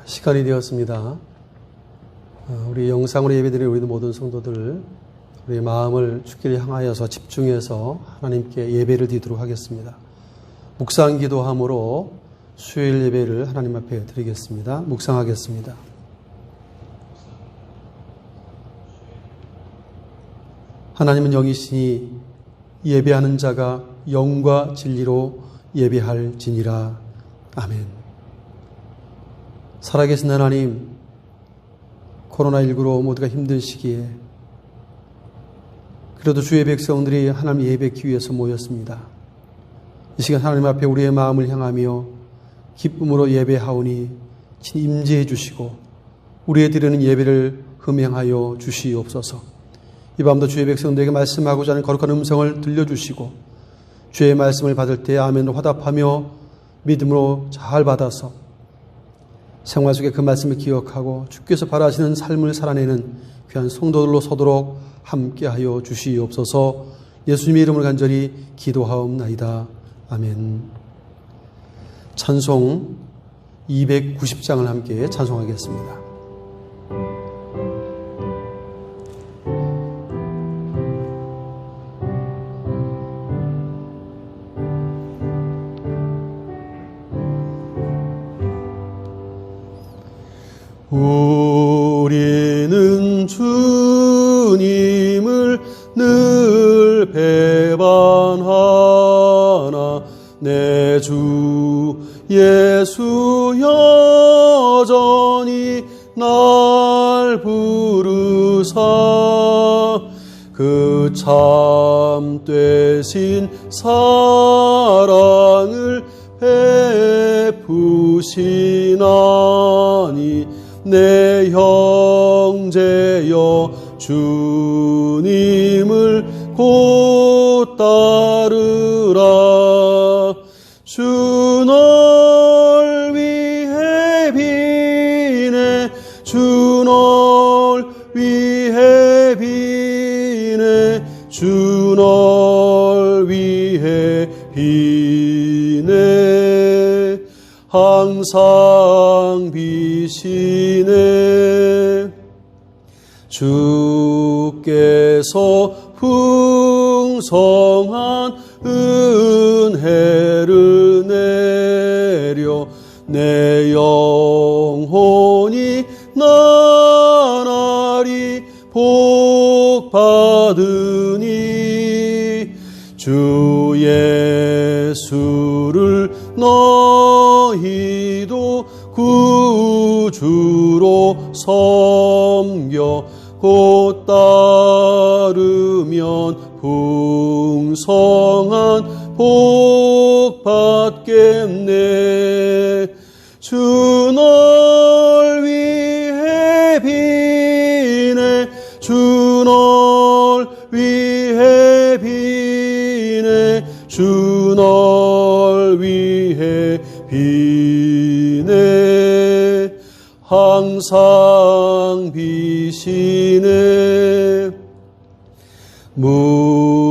시간이 되었습니다. 우리 영상으로 예배드리는 우리 모든 성도들, 우리의 마음을 주께를 향하여서 집중해서 하나님께 예배를 드리도록 하겠습니다. 묵상 기도함으로 수요일 예배를 하나님 앞에 드리겠습니다. 묵상하겠습니다. 하나님은 영이시니 예배하는 자가 영과 진리로 예배할지니라. 아멘. 살아계신 하나님, 코로나19로 모두가 힘든 시기에 그래도 주의 백성들이 하나님 예배하기 위해서 모였습니다. 이 시간 하나님 앞에 우리의 마음을 향하며 기쁨으로 예배하오니 친히 임재해 주시고 우리의 드리는 예배를 흠양하여 주시옵소서. 이 밤도 주의 백성들에게 말씀하고자 하는 거룩한 음성을 들려주시고 주의 말씀을 받을 때 아멘으로 화답하며 믿음으로 잘 받아서 생활 속에 그 말씀을 기억하고 주께서 바라시는 삶을 살아내는 귀한 성도들로 서도록 함께하여 주시옵소서. 예수님의 이름으로 간절히 기도하옵나이다. 아멘. 찬송 290장을 함께 찬송하겠습니다. 우리는 주님을 늘 배반하나 내 주 예수 여전히 날 부르사 그 참되신 사랑을 베푸시나니 내 형제여 주님을 곧 따르라. 주 널 위해 비네 주 널 위해 비네 주 널 위해 비네 항상 비시네. 주께서 풍성한 은혜를 내려 내 영혼이 나날이 복 받으니 주 예수를 너희도 구주로 섬겨 곧 따르면 풍성한 복 받겠네. 주 널 위해 비네 주 널 위해 비네 주 널 위해 비네 항상 비시네.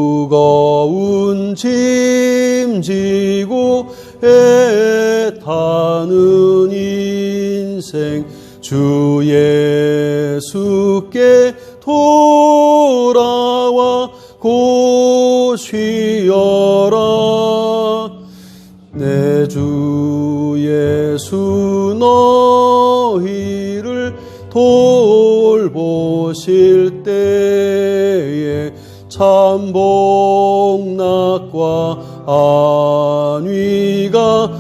무거운 짐 지고 애타는 인생 주 예수께 돌아와 곧 쉬어라. 내 주 예수 너희를 돌보실 때에 참 복락과 안위가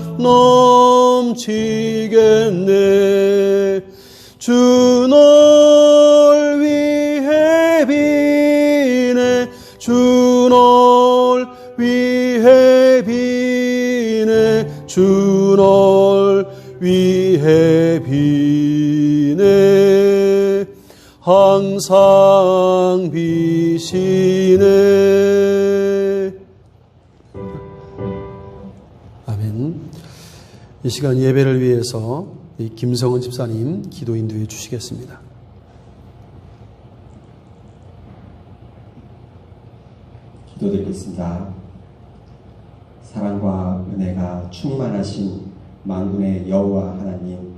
넘치겠네. 주 널 위해 비네 주 널 위해 비네 주 널 위해 비네 항상 비시네. 아멘. 이 시간 예배를 위해서 김성은 집사님 기도 인도해 주시겠습니다. 기도드리겠습니다. 사랑과 은혜가 충만하신 만군의 여호와 하나님,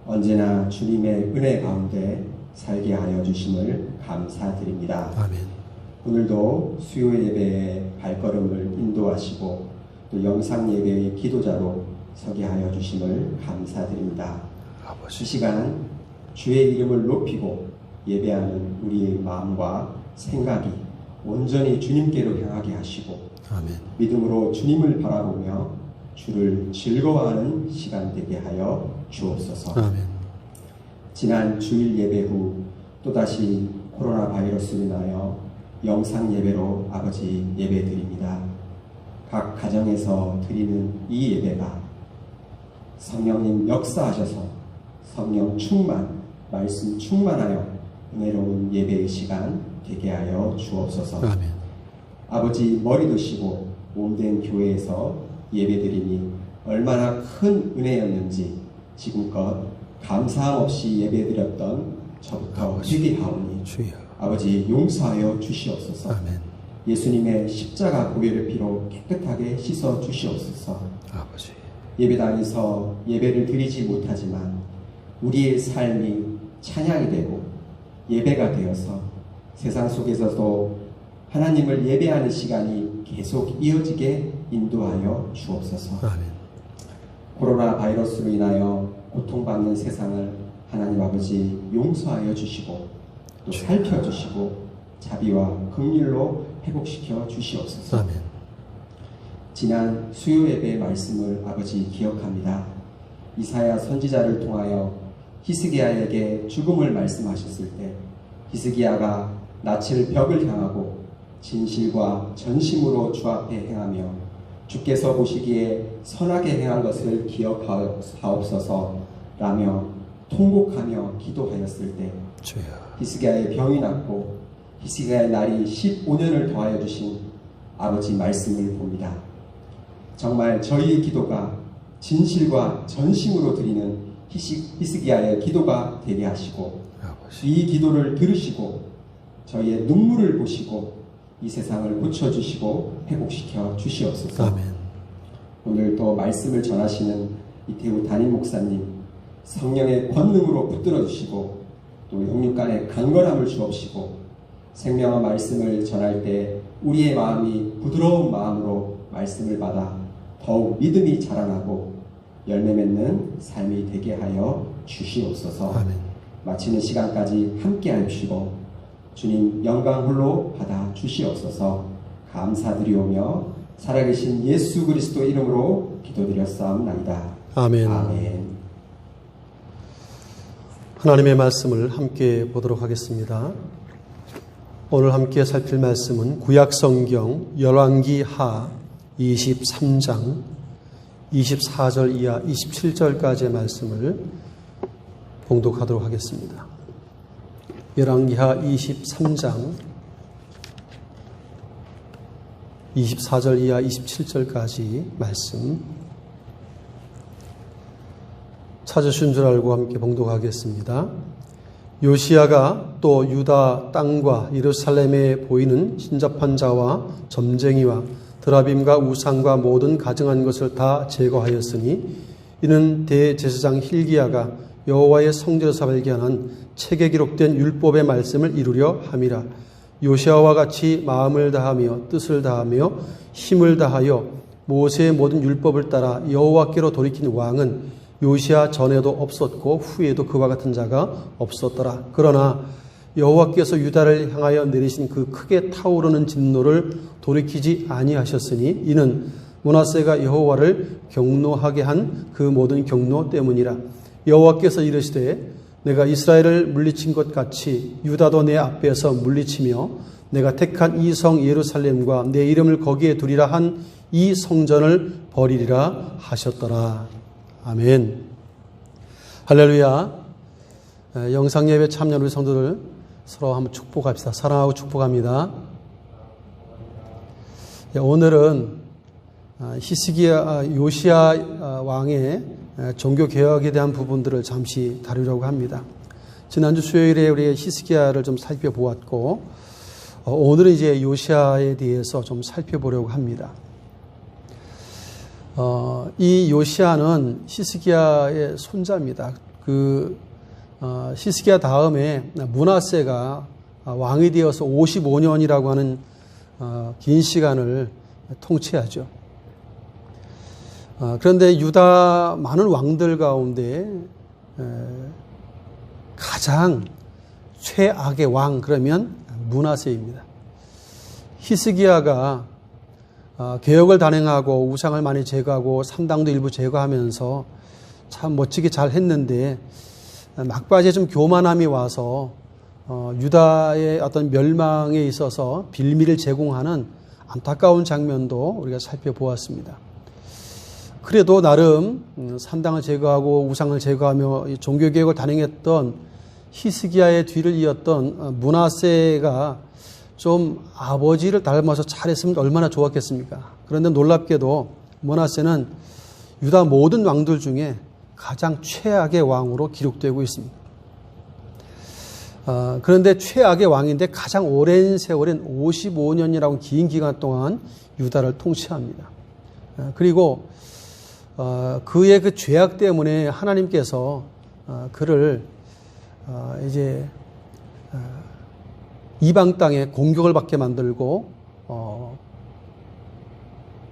언제나 주님의 은혜 가운데 살게 하여 주심을 감사드립니다. 아멘. 오늘도 수요 예배의 발걸음을 인도하시고 또 영상 예배의 기도자로 서게 하여 주심을 감사드립니다. 아버지. 이 시간 주의 이름을 높이고 예배하는 우리의 마음과 생각이 온전히 주님께로 향하게 하시고 아멘. 믿음으로 주님을 바라보며 주를 즐거워하는 시간 되게 하여 주옵소서. 아멘. 지난 주일 예배 후 또다시 코로나 바이러스로 인하여 영상 예배로 아버지 예배 드립니다. 각 가정에서 드리는 이 예배가 성령님 역사하셔서 성령 충만, 말씀 충만하여 은혜로운 예배의 시간 되게 하여 주옵소서. 아멘. 아버지 머리 드시고 몸된 교회에서 예배드리니 얼마나 큰 은혜였는지 지금껏 감사함 없이 예배드렸던 저부터 회개하오니 주여. 아버지 용서하여 주시옵소서. 아멘. 예수님의 십자가 보혈의 피로 깨끗하게 씻어 주시옵소서. 아버지. 예배당에서 예배를 드리지 못하지만 우리의 삶이 찬양이 되고 예배가 되어서 세상 속에서도 하나님을 예배하는 시간이 계속 이어지게 인도하여 주옵소서. 아멘. 코로나 바이러스로 인하여 고통받는 세상을 하나님 아버지 용서하여 주시고 또 살펴주시고 자비와 긍휼로 회복시켜 주시옵소서. 아멘. 지난 수요 예배의 말씀을 아버지 기억합니다. 이사야 선지자를 통하여 히스기야에게 죽음을 말씀하셨을 때 히스기야가 낯을 벽을 향하고 진실과 전심으로 주 앞에 행하며 주께서 보시기에 선하게 행한 것을 기억하옵소서 라며 통곡하며 기도하였을 때 주여. 히스기야의 병이 낫고 히스기야의 날이 15년을 더하여 주신 아버지 말씀을 봅니다. 정말 저희의 기도가 진실과 전심으로 드리는 히스기야의 기도가 되게 하시고 아버지. 이 기도를 들으시고 저희의 눈물을 보시고 이 세상을 고쳐주시고 회복시켜 주시옵소서. 아멘. 오늘 또 말씀을 전하시는 이태우 담임 목사님 성령의 권능으로 붙들어 주시고 또 영육간의 강건함을 주옵시고 생명의 말씀을 전할 때 우리의 마음이 부드러운 마음으로 말씀을 받아 더욱 믿음이 자라나고 열매 맺는 삶이 되게 하여 주시옵소서. 아멘. 마치는 시간까지 함께 하시고 주님 영광 홀로 받아 주시옵소서. 감사드리오며 살아계신 예수 그리스도 이름으로 기도드렸사옵나이다. 아멘. 아멘. 하나님의 말씀을 함께 보도록 하겠습니다. 오늘 함께 살필 말씀은 구약성경 열왕기하 23장 24절 이하 27절까지의 말씀을 봉독하도록 하겠습니다. 열왕기하 23장 24절 이하 27절까지 말씀 찾으신 줄 알고 함께 봉독하겠습니다. 요시야가 또 유다 땅과 예루살렘에 보이는 신접한 자와 점쟁이와 드라빔과 우상과 모든 가증한 것을 다 제거하였으니 이는 대제사장 힐기야가 여호와의 성전에서 발견한 책에 기록된 율법의 말씀을 이루려 함이라. 요시야와 같이 마음을 다하며 뜻을 다하며 힘을 다하여 모세의 모든 율법을 따라 여호와께로 돌이킨 왕은 요시야 전에도 없었고 후에도 그와 같은 자가 없었더라. 그러나 여호와께서 유다를 향하여 내리신 그 크게 타오르는 진노를 돌이키지 아니하셨으니 이는 므낫세가 여호와를 경노하게 한 그 모든 경노 때문이라. 여호와께서 이르시되 내가 이스라엘을 물리친 것 같이 유다도 내 앞에서 물리치며 내가 택한 이 성 예루살렘과 내 이름을 거기에 두리라 한 이 성전을 버리리라 하셨더라. 아멘. 할렐루야. 영상예배 참여한 우리 성도들 서로 한번 축복합시다. 사랑하고 축복합니다. 오늘은 요시야 왕의 종교개혁에 대한 부분들을 잠시 다루려고 합니다. 지난주 수요일에 우리 히스기야를 좀 살펴보았고 오늘은 이제 요시야에 대해서 좀 살펴보려고 합니다. 이 요시야는 히스기야의 손자입니다. 히스기야 다음에 므낫세가 왕이 되어서 55년이라고 하는 긴 시간을 통치하죠. 그런데 유다 많은 왕들 가운데 가장 최악의 왕 그러면 므낫세입니다. 히스기야가 개혁을 단행하고 우상을 많이 제거하고 산당도 일부 제거하면서 참 멋지게 잘 했는데 막바지에 좀 교만함이 와서 유다의 어떤 멸망에 있어서 빌미를 제공하는 안타까운 장면도 우리가 살펴보았습니다. 그래도 나름 산당을 제거하고 우상을 제거하며 종교개혁을 단행했던 히스기야의 뒤를 이었던 므낫세가 좀 아버지를 닮아서 잘했으면 얼마나 좋았겠습니까? 그런데 놀랍게도 므낫세는 유다 모든 왕들 중에 가장 최악의 왕으로 기록되고 있습니다. 그런데 최악의 왕인데 가장 오랜 세월인 55년이라고 긴 기간 동안 유다를 통치합니다. 그리고 그의 그 죄악 때문에 하나님께서 그를 이제 이방 땅에 공격을 받게 만들고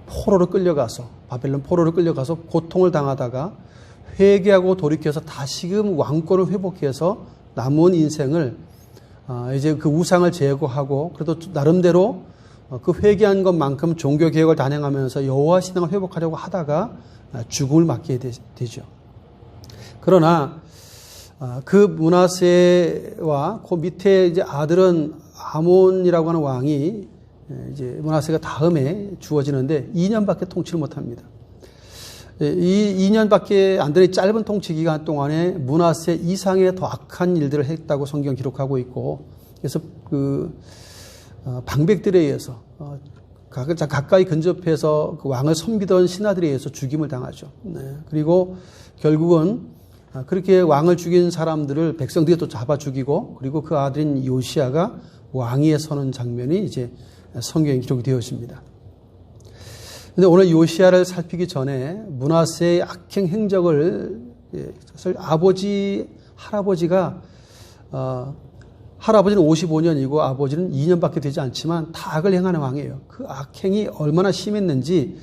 포로로 끌려가서 바벨론 포로로 끌려가서 고통을 당하다가 회개하고 돌이켜서 다시금 왕권을 회복해서 남은 인생을 이제 그 우상을 제거하고 그래도 나름대로 그 회개한 것만큼 종교 개혁을 단행하면서 여호와 신앙을 회복하려고 하다가 죽음을 맞게 되죠. 그러나 그 므낫세와 그 밑에 이제 아들은 아몬이라고 하는 왕이 이제 므낫세가 다음에 주어지는데 2년밖에 통치를 못합니다. 이 2년밖에 안 되는 짧은 통치 기간 동안에 므낫세 이상의 더 악한 일들을 했다고 성경 기록하고 있고, 그래서 그 방백들에 의해서 가까이 근접해서 그 왕을 섬기던 신하들에 의해서 죽임을 당하죠. 네. 그리고 결국은 그렇게 왕을 죽인 사람들을 백성들이 또 잡아 죽이고, 그리고 그 아들인 요시야가 왕위에 서는 장면이 이제 성경에 기록이 되어 있습니다. 그런데 오늘 요시야를 살피기 전에 므낫세의 악행 행적을, 사실 할아버지는 55년이고 아버지는 2년밖에 되지 않지만 다 악을 행하는 왕이에요. 그 악행이 얼마나 심했는지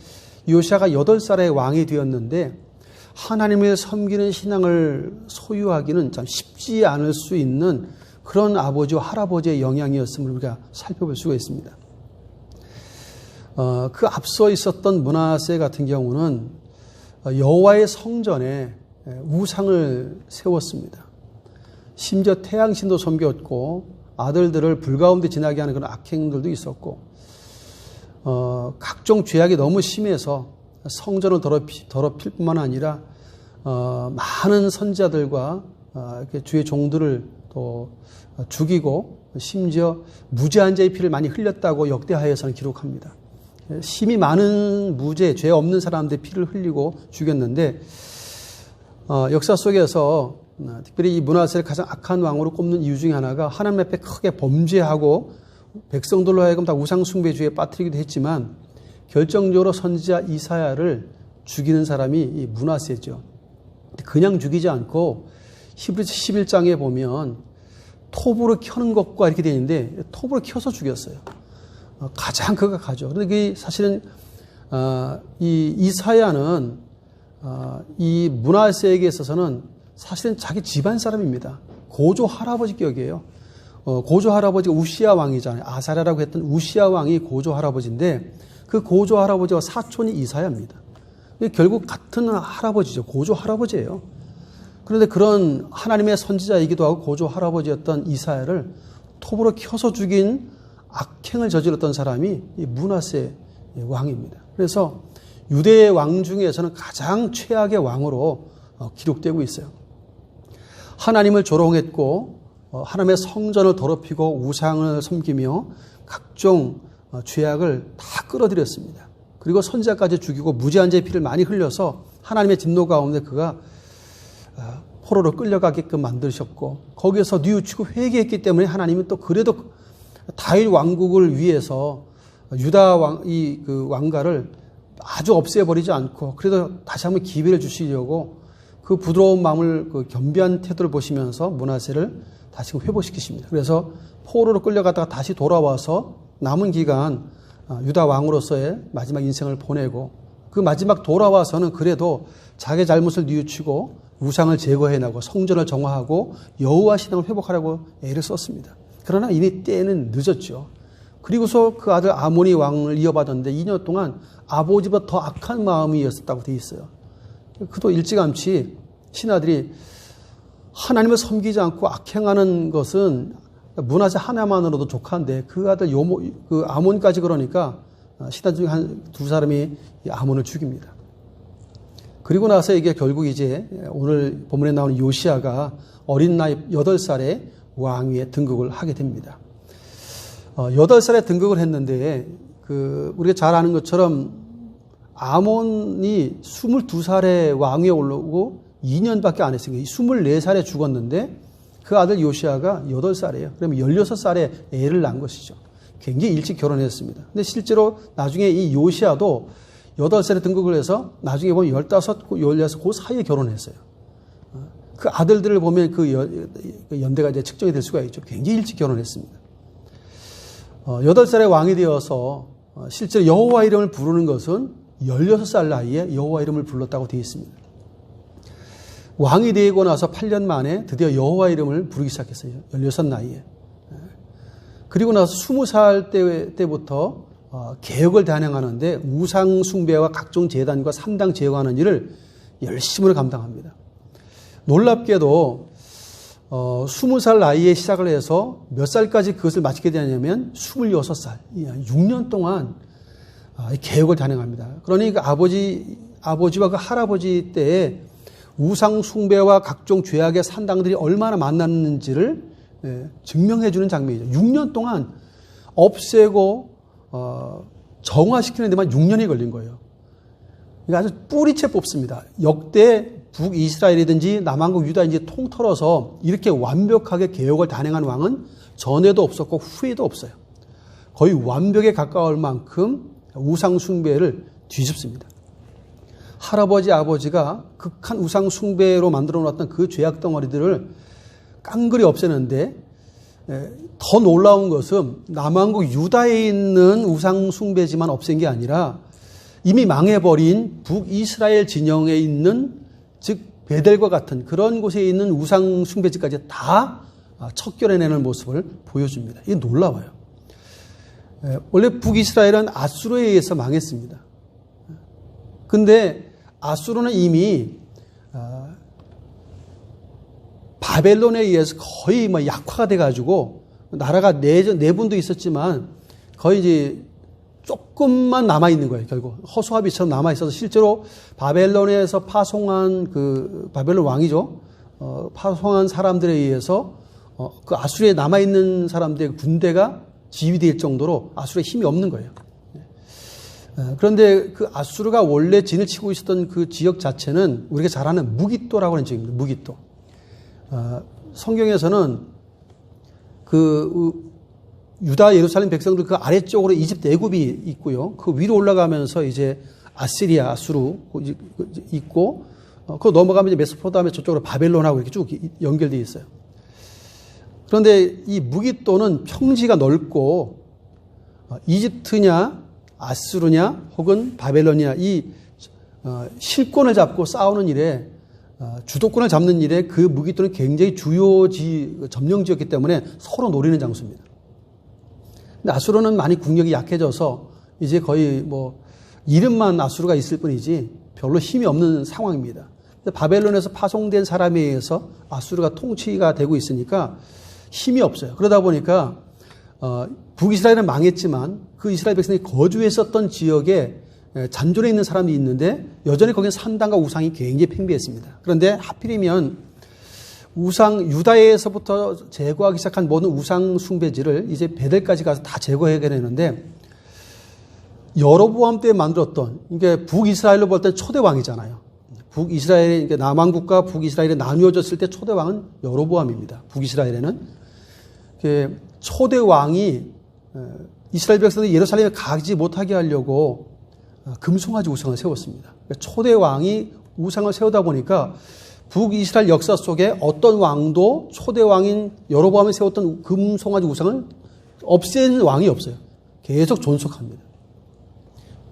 요시야가 8살에 왕이 되었는데 하나님을 섬기는 신앙을 소유하기는 참 쉽지 않을 수 있는 그런 아버지와 할아버지의 영향이었음을 우리가 살펴볼 수가 있습니다. 그 앞서 있었던 므낫세 같은 경우는 여호와의 성전에 우상을 세웠습니다. 심지어 태양신도 섬겼고 아들들을 불 가운데 지나게 하는 그런 악행들도 있었고, 각종 죄악이 너무 심해서 성전을 더럽힐 뿐만 아니라 많은 선지자들과 주의 종들을 또 죽이고 심지어 무죄한 자의 피를 많이 흘렸다고 역대하에서는 기록합니다. 심히 많은 무죄, 죄 없는 사람들의 피를 흘리고 죽였는데, 역사 속에서 특별히 이 므낫세를 가장 악한 왕으로 꼽는 이유 중에 하나가 하나님 앞에 크게 범죄하고 백성들로 하여금 다 우상숭배주의에 빠뜨리기도 했지만 결정적으로 선지자 이사야를 죽이는 사람이 이 므낫세죠. 그냥 죽이지 않고 히브리서 11장에 보면 톱으로 켜는 것과 이렇게 되어 있는데 톱으로 켜서 죽였어요. 가장 그가 가죠. 그런데 사실은 이 이사야는 이 므낫세에게 있어서는 사실은 자기 집안 사람입니다. 고조 할아버지 격이에요. 고조 할아버지가 우시야 왕이잖아요. 아사랴라고 했던 우시야 왕이 고조 할아버지인데 그 고조 할아버지와 사촌이 이사야입니다. 결국 같은 할아버지죠. 고조 할아버지예요. 그런데 그런 하나님의 선지자이기도 하고 고조 할아버지였던 이사야를 톱으로 켜서 죽인 악행을 저질렀던 사람이 이 므낫세 왕입니다. 그래서 유대의 왕 중에서는 가장 최악의 왕으로 기록되고 있어요. 하나님을 조롱했고 하나님의 성전을 더럽히고 우상을 섬기며 각종 죄악을 다 끌어들였습니다. 그리고 선지자까지 죽이고 무죄한 자의 피를 많이 흘려서 하나님의 진노 가운데 그가 포로로 끌려가게끔 만드셨고, 거기에서 뉘우치고 회개했기 때문에 하나님은 또 그래도 다윗 왕국을 위해서 유다 그 왕가를 아주 없애버리지 않고 그래도 다시 한번 기회를 주시려고 그 부드러운 마음을 그 겸비한 태도를 보시면서 므낫세를 다시 회복시키십니다. 그래서 포로로 끌려갔다가 다시 돌아와서 남은 기간 유다 왕으로서의 마지막 인생을 보내고 그 마지막 돌아와서는 그래도 자기 잘못을 뉘우치고 우상을 제거해내고 성전을 정화하고 여호와 신앙을 회복하려고 애를 썼습니다. 그러나 이미 때는 늦었죠. 그리고서 그 아들 아몬이 왕을 이어받았는데 2년 동안 아버지보다 더 악한 마음이었다고 되어 있어요. 그도 일찌감치 신하들이 하나님을 섬기지 않고 악행하는 것은 므낫세 하나만으로도 족한데 그 아들 그 아몬까지 그러니까 신하 중에 한 두 사람이 아몬을 죽입니다. 그리고 나서 이게 결국 이제 오늘 본문에 나오는 요시야가 어린 나이 8살에 왕위에 등극을 하게 됩니다. 8살에 등극을 했는데 우리가 잘 아는 것처럼 아몬이 22살에 왕위에 올라오고 2년밖에 안 했으니까 24살에 죽었는데 그 아들 요시야가 8살이에요. 그러면 16살에 애를 낳은 것이죠. 굉장히 일찍 결혼했습니다. 근데 실제로 나중에 이 요시야도 8살에 등극을 해서 나중에 보면 15, 16, 그 사이에 결혼했어요. 그 아들들을 보면 그 연대가 이제 측정이 될 수가 있죠. 굉장히 일찍 결혼했습니다. 8살에 왕이 되어서 실제로 여호와 이름을 부르는 것은 16살 나이에 여호와 이름을 불렀다고 되어 있습니다. 왕이 되고 나서 8년 만에 드디어 여호와 이름을 부르기 시작했어요. 16 나이에. 그리고 나서 20살 때부터 개혁을 단행하는데 우상 숭배와 각종 제단과 산당 제거하는 일을 열심히 감당합니다. 놀랍게도 20살 나이에 시작을 해서 몇 살까지 그것을 마치게 되냐면 26살, 6년 동안 개혁을 단행합니다. 그러니까 아버지와 그 할아버지 때에 우상 숭배와 각종 죄악의 산당들이 얼마나 많았는지를 증명해 주는 장면이죠. 6년 동안 없애고 정화시키는 데만 6년이 걸린 거예요. 그러니까 아주 뿌리채 뽑습니다. 역대 북이스라엘이든지 남한국 유다인지 통틀어서 이렇게 완벽하게 개혁을 단행한 왕은 전에도 없었고 후에도 없어요. 거의 완벽에 가까울 만큼 우상 숭배를 뒤집습니다. 할아버지 아버지가 극한 우상 숭배로 만들어 놓았던 그 죄악 덩어리들을 깡그리 없애는데 더 놀라운 것은 남한국 유다에 있는 우상 숭배지만 없앤 게 아니라 이미 망해버린 북이스라엘 진영에 있는 즉 베델과 같은 그런 곳에 있는 우상 숭배지까지 다 척결해내는 모습을 보여줍니다. 이게 놀라워요. 원래 북이스라엘은 아수르에 의해서 망했습니다. 근데 아수르는 이미 바벨론에 의해서 거의 약화가 돼가지고 나라가 내분도 있었지만 거의 이제 조금만 남아있는 거예요. 결국 허수아비처럼 남아있어서 실제로 바벨론에서 파송한 그 바벨론 왕이죠. 파송한 사람들에 의해서 그 아수르에 남아있는 사람들의 군대가 지휘될 정도로 아수르의 힘이 없는 거예요. 그런데 그 아수르가 원래 진을 치고 있었던 그 지역 자체는 우리가 잘 아는 무깃도라고 하는 지역입니다. 무깃도. 성경에서는 그 유다 예루살렘 백성들 그 아래쪽으로 이집트 애굽이 있고요. 그 위로 올라가면서 이제 아시리아, 아수르 있고 그 넘어가면 이제 메소포타미아 저쪽으로 바벨론하고 이렇게 쭉 연결되어 있어요. 그런데 이 무깃도는 평지가 넓고 이집트냐 아수르냐 혹은 바벨론이냐 이 실권을 잡고 싸우는 일에 주도권을 잡는 일에 그 무깃도는 굉장히 주요 점령지였기 때문에 서로 노리는 장소입니다. 근데 아수르는 많이 국력이 약해져서 이제 거의 이름만 아수르가 있을 뿐이지 별로 힘이 없는 상황입니다. 바벨론에서 파송된 사람에 의해서 아수르가 통치가 되고 있으니까 힘이 없어요. 그러다 보니까 북이스라엘은 망했지만 그 이스라엘 백성이 거주했었던 지역에 잔존해 있는 사람이 있는데 여전히 거기는 산당과 우상이 굉장히 팽배했습니다. 그런데 하필이면 유다에서부터 제거하기 시작한 모든 우상 숭배지를 이제 베델까지 가서 다 제거해야 되는데 여로보암 때 만들었던 이게 북이스라엘로 볼 때 초대 왕이잖아요. 북이스라엘 남왕국과 북이스라엘이 나누어졌을 때 초대 왕은 여로보암입니다. 북이스라엘에는 초대 왕이 이스라엘 백성들이 예루살렘에 가지 못하게 하려고 금송아지 우상을 세웠습니다. 초대 왕이 우상을 세우다 보니까 북이스라엘 역사 속에 어떤 왕도 초대 왕인 여로보암이 세웠던 금송아지 우상을 없애는 왕이 없어요. 계속 존속합니다.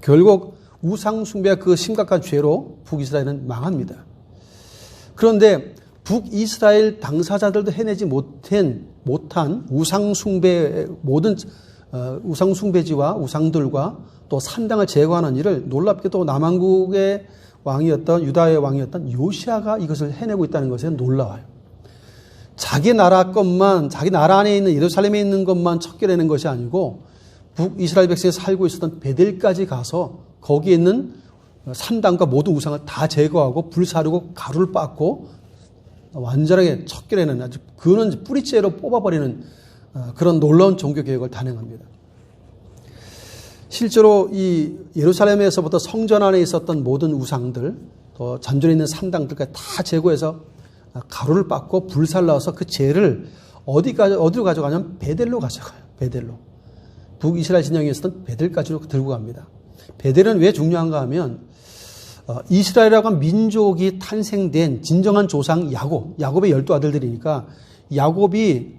결국 우상 숭배가 그 심각한 죄로 북이스라엘은 망합니다. 그런데 북이스라엘 당사자들도 해내지 못한 우상 숭배 모든 우상 숭배지와 우상들과 또 산당을 제거하는 일을 놀랍게도 남왕국의 왕이었던 유다의 왕이었던 요시아가 이것을 해내고 있다는 것에 놀라워요. 자기 나라 것만, 자기 나라 안에 있는 예루살렘에 있는 것만 척결하는 것이 아니고 북이스라엘 백성이 살고 있었던 베델까지 가서 거기에 있는 산당과 모든 우상을 다 제거하고 불사르고 가루를 빻고 완전하게 척결해내는, 아주 그는 뿌리째로 뽑아버리는 그런 놀라운 종교 개혁을 단행합니다. 실제로 이 예루살렘에서부터 성전 안에 있었던 모든 우상들, 또 잔존에 있는 산당들까지 다 제거해서 가루를 빻고 불살라서 그 재를 어디로 가져가냐면 베델로 가져가요. 베델로. 북이스라엘 진영에 있었던 베델까지로 들고 갑니다. 베델은 왜 중요한가 하면 이스라엘이라고 하는 민족이 탄생된 진정한 조상 야곱의 12아들들이니까 야곱이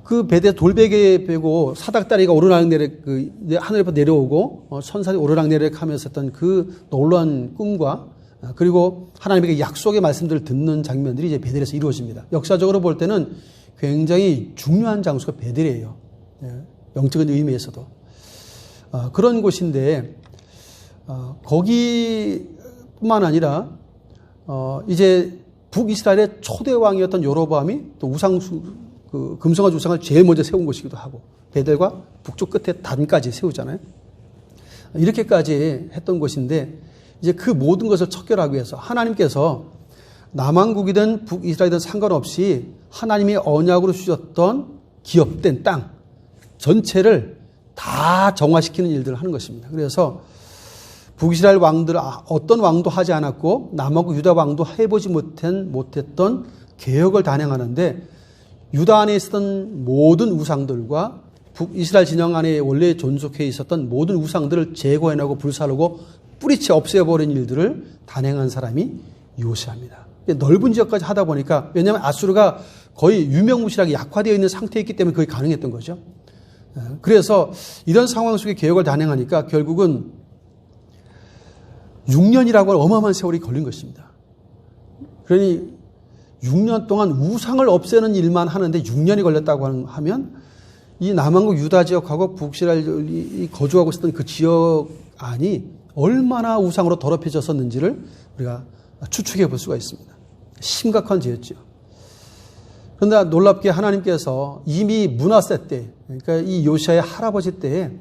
그 베델 돌베개 베고 사닥다리가 오르락내락 하늘에서 내려오고 천사들이 오르락내락 하면서 했던 그 놀라운 꿈과 그리고 하나님에게 약속의 말씀들을 듣는 장면들이 이제 베델에서 이루어집니다. 역사적으로 볼 때는 굉장히 중요한 장소가 베델이에요. 영적인 의미에서도. 그런 곳인데 거기뿐만 아니라 이제 북이스라엘의 초대 왕이었던 여로보암이 또 그 금송아지 우상을 제일 먼저 세운 곳이기도 하고 베델과 북쪽 끝에 단까지 세우잖아요. 이렇게까지 했던 곳인데 이제 그 모든 것을 척결하기 위해서 하나님께서 남왕국이든 북이스라엘이든 상관없이 하나님이 언약으로 주셨던 기업된 땅 전체를 다 정화시키는 일들을 하는 것입니다. 그래서 북이스라엘 왕들 어떤 왕도 하지 않았고 남왕국 유다 왕도 해보지 못했던 개혁을 단행하는데 유다 안에 있었던 모든 우상들과 북이스라엘 진영 안에 원래 존속해 있었던 모든 우상들을 제거해내고 불사르고 뿌리채 없애버린 일들을 단행한 사람이 요시아입니다. 넓은 지역까지 하다 보니까 왜냐하면 아수르가 거의 유명무실하게 약화되어 있는 상태였기 때문에 그게 가능했던 거죠. 그래서 이런 상황 속에 개혁을 단행하니까 결국은 6년이라고 하는 어마어마한 세월이 걸린 것입니다. 그러니 6년 동안 우상을 없애는 일만 하는데 6년이 걸렸다고 하면 이 남왕국 유다 지역하고 북이스라엘이 거주하고 있었던 그 지역 안이 얼마나 우상으로 더럽혀졌었는지를 우리가 추측해 볼 수가 있습니다. 심각한 죄였죠. 그런데 놀랍게 하나님께서 이미 므낫세 때, 그러니까 이 요시아의 할아버지 때에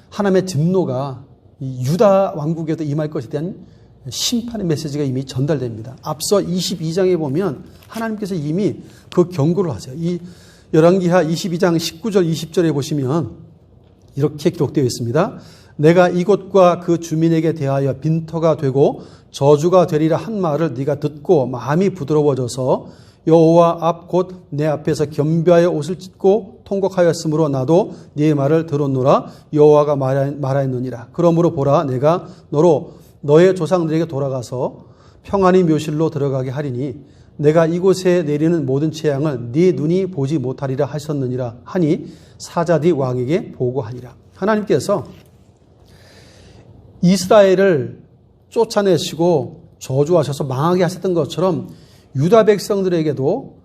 하나님의 진노가 이 유다 왕국에도 임할 것에 대한 심판의 메시지가 이미 전달됩니다. 앞서 22장에 보면 하나님께서 이미 그 경고를 하세요. 이 열왕기하 22장 19절 20절에 보시면 이렇게 기록되어 있습니다. 내가 이곳과 그 주민에게 대하여 빈터가 되고 저주가 되리라 한 말을 네가 듣고 마음이 부드러워져서 여호와 앞 곧 내 앞에서 겸비하여 옷을 찢고 통곡하였으므로 나도 네 말을 들었노라. 여호와가 말하였느니라. 그러므로 보라 내가 너의 조상들에게 돌아가서 평안히 묘실로 들어가게 하리니 내가 이곳에 내리는 모든 재앙을 네 눈이 보지 못하리라 하셨느니라 하니 사자들이 왕에게 보고하니라. 하나님께서 이스라엘을 쫓아내시고 저주하셔서 망하게 하셨던 것처럼 유다 백성들에게도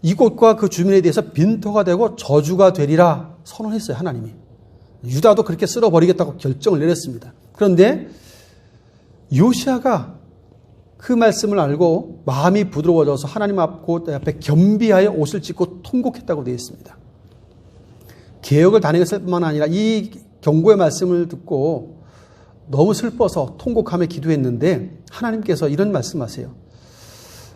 이곳과 그 주민에 대해서 빈터가 되고 저주가 되리라 선언했어요. 하나님이. 유다도 그렇게 쓸어버리겠다고 결정을 내렸습니다. 그런데 요시아가 그 말씀을 알고 마음이 부드러워져서 하나님 앞에 겸비하여 옷을 찢고 통곡했다고 되어 있습니다. 개혁을 단행했을 뿐만 아니라 이 경고의 말씀을 듣고 너무 슬퍼서 통곡하며 기도했는데 하나님께서 이런 말씀하세요.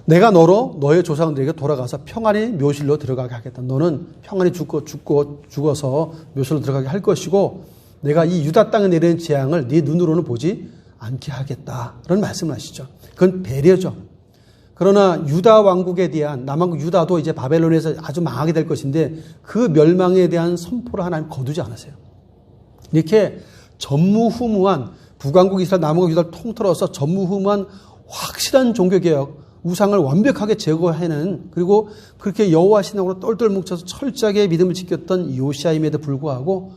내가 너의 조상들에게 돌아가서 평안히 묘실로 들어가게 하겠다. 너는 평안히 죽어서 묘실로 들어가게 할 것이고 내가 이 유다 땅에 내리는 재앙을 네 눈으로는 보지 않게 하겠다. 그런 말씀을 하시죠. 그건 배려죠. 그러나 유다 왕국에 대한 남왕국 유다도 이제 바벨론에서 아주 망하게 될 것인데 그 멸망에 대한 선포를 하나님 거두지 않으세요. 이렇게 전무후무한 북왕국 이스라엘 남왕국 유다를 통틀어서 전무후무한 확실한 종교개혁, 우상을 완벽하게 제거해내는, 그리고 그렇게 여호와 신앙으로 똘똘 뭉쳐서 철저하게 믿음을 지켰던 요시아임에도 불구하고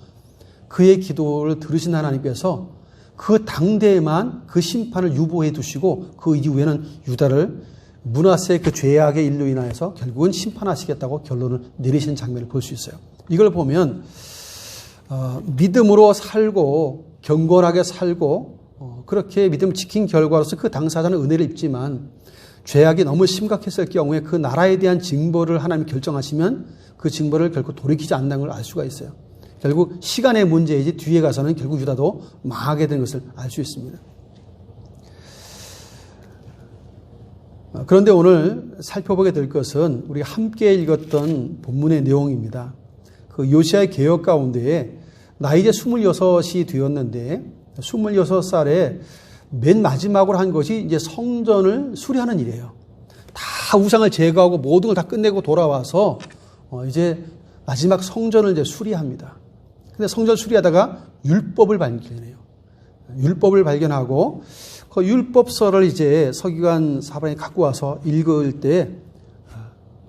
그의 기도를 들으신 하나님께서 그 당대에만 그 심판을 유보해 두시고 그 이후에는 유다를 므낫세의 그 죄악의 일로 인하여서 결국은 심판하시겠다고 결론을 내리신 장면을 볼 수 있어요. 이걸 보면 믿음으로 살고 경건하게 살고 그렇게 믿음을 지킨 결과로서 그 당사자는 은혜를 입지만 죄악이 너무 심각했을 경우에 그 나라에 대한 징벌을 하나님이 결정하시면 그 징벌을 결코 돌이키지 않는 걸 알 수가 있어요. 결국 시간의 문제이지 뒤에 가서는 결국 유다도 망하게 된 것을 알 수 있습니다. 그런데 오늘 살펴보게 될 것은 우리가 함께 읽었던 본문의 내용입니다. 그 요시아의 개혁 가운데에 나 이제 26이 되었는데 26살에 맨 마지막으로 한 것이 이제 성전을 수리하는 일이에요. 다 우상을 제거하고 모든 걸 다 끝내고 돌아와서 이제 마지막 성전을 이제 수리합니다. 근데 성전 수리하다가 율법을 발견해요. 율법을 발견하고 그 율법서를 이제 서기관 사반이 갖고 와서 읽을 때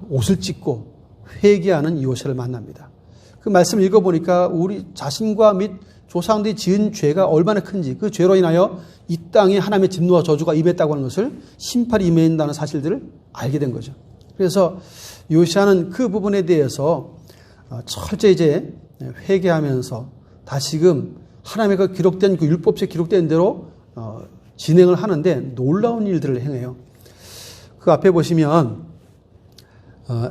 옷을 찢고 회개하는 요시아를 만납니다. 그 말씀을 읽어보니까 우리 자신과 및 조상들이 지은 죄가 얼마나 큰지, 그 죄로 인하여 이 땅에 하나님의 진노와 저주가 임했다고 하는 것을, 심판이 임한다는 사실들을 알게 된 거죠. 그래서 요시아는 그 부분에 대해서 철저히 이제 회개하면서 다시금 하나님의 그 기록된 그 율법책에 기록된 대로 진행을 하는데 놀라운 일들을 행해요. 그 앞에 보시면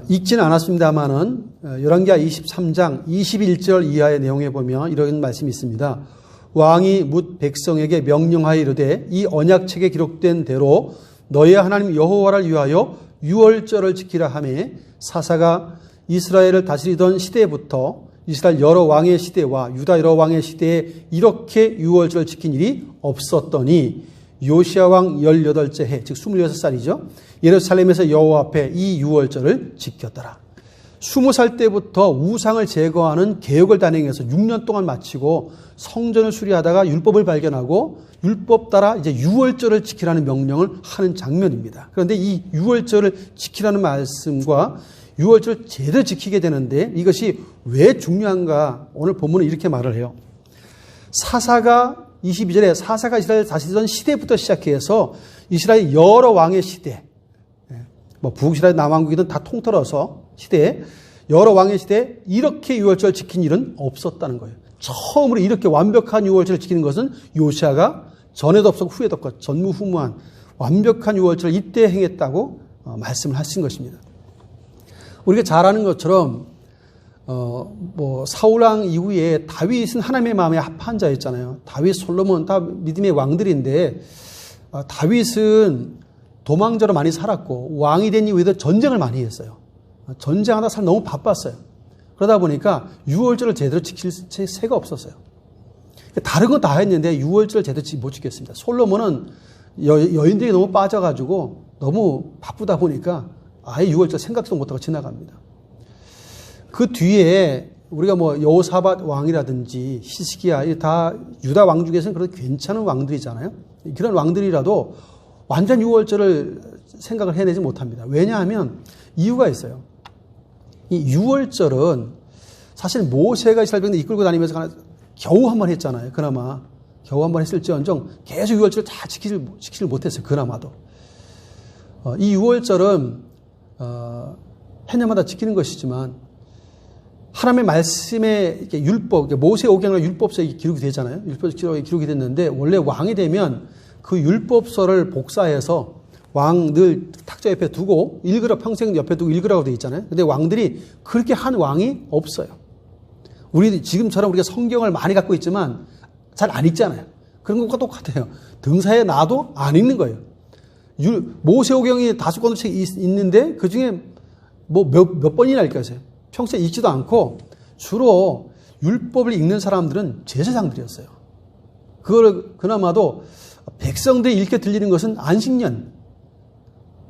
읽지는 않았습니다만은 열왕기하 23장 21절 이하의 내용에 보면 이런 말씀이 있습니다. 왕이 뭇 백성에게 명령하여 이르되 이 언약책에 기록된 대로 너의 하나님 여호와를 위하여 유월절을 지키라 하매 사사가 이스라엘을 다스리던 시대부터 이스라엘 여러 왕의 시대와 유다 여러 왕의 시대에 이렇게 유월절을 지킨 일이 없었더니 요시아 왕 18째 해, 즉 26살이죠. 예루살렘에서 여호와 앞에 이 유월절을 지켰더라. 20살 때부터 우상을 제거하는 개혁을 단행해서 6년 동안 마치고 성전을 수리하다가 율법을 발견하고 율법 따라 이제 유월절을 지키라는 명령을 하는 장면입니다. 그런데 이 유월절을 지키라는 말씀과 유월절을 제대로 지키게 되는데 이것이 왜 중요한가? 오늘 본문은 이렇게 말을 해요. 사사가 22절에 사사가 이스라엘을 다스리던 시대부터 시작해서 이스라엘 여러 왕의 시대, 뭐 북이스라엘 남왕국이든 다 통틀어서 시대에 여러 왕의 시대에 이렇게 유월절을 지킨 일은 없었다는 거예요. 처음으로 이렇게 완벽한 유월절을 지키는 것은 요시아가 전에도 없었고 후에도 없고 전무후무한 완벽한 유월절을 이때 행했다고 말씀을 하신 것입니다. 우리가 잘 아는 것처럼 사울왕 이후에 다윗은 하나님의 마음에 합한 자였잖아요. 다윗, 솔로몬 다 믿음의 왕들인데 다윗은 도망자로 많이 살았고 왕이 된 이후에도 전쟁을 많이 했어요. 전쟁하다 살 너무 바빴어요. 그러다 보니까 유월절을 제대로 지킬 새가 없었어요. 다른 건 다 했는데 유월절을 제대로 못 지켰습니다. 솔로몬은 여인들이 너무 빠져가지고 너무 바쁘다 보니까 아예 유월절 생각도 못하고 지나갑니다. 그 뒤에 우리가 여호사밧 왕이라든지 히스기야 다 유다 왕 중에서는 그래도 괜찮은 왕들이잖아요. 그런 왕들이라도 완전 유월절을 생각을 해내지 못합니다. 왜냐하면 이유가 있어요. 이 유월절은 사실 모세가 이스라엘 백성들 이끌고 다니면서 겨우 한 번 했잖아요. 그나마 겨우 한 번 했을지언정 계속 유월절을 다 지키질 못했어요. 그나마도. 이 유월절은 해년마다 지키는 것이지만 하나님의 말씀의 율법, 모세오경과 율법서에 기록이 되잖아요. 율법서에 기록이 됐는데 원래 왕이 되면 그 율법서를 복사해서 왕 늘 탁자 옆에 두고 읽으라, 평생 옆에 두고 읽으라고 되어 있잖아요. 근데 왕들이 그렇게 한 왕이 없어요. 우리 지금처럼 우리가 성경을 많이 갖고 있지만 잘 안 읽잖아요. 그런 것과 똑같아요. 등사에 놔도 안 읽는 거예요. 모세오경이 5권씩 있는데 그 중에 몇 번이나 읽겠어요. 평소에 읽지도 않고 주로 율법을 읽는 사람들은 제사장들이었어요. 그걸 그나마도 백성들이 읽게 들리는 것은 안식년.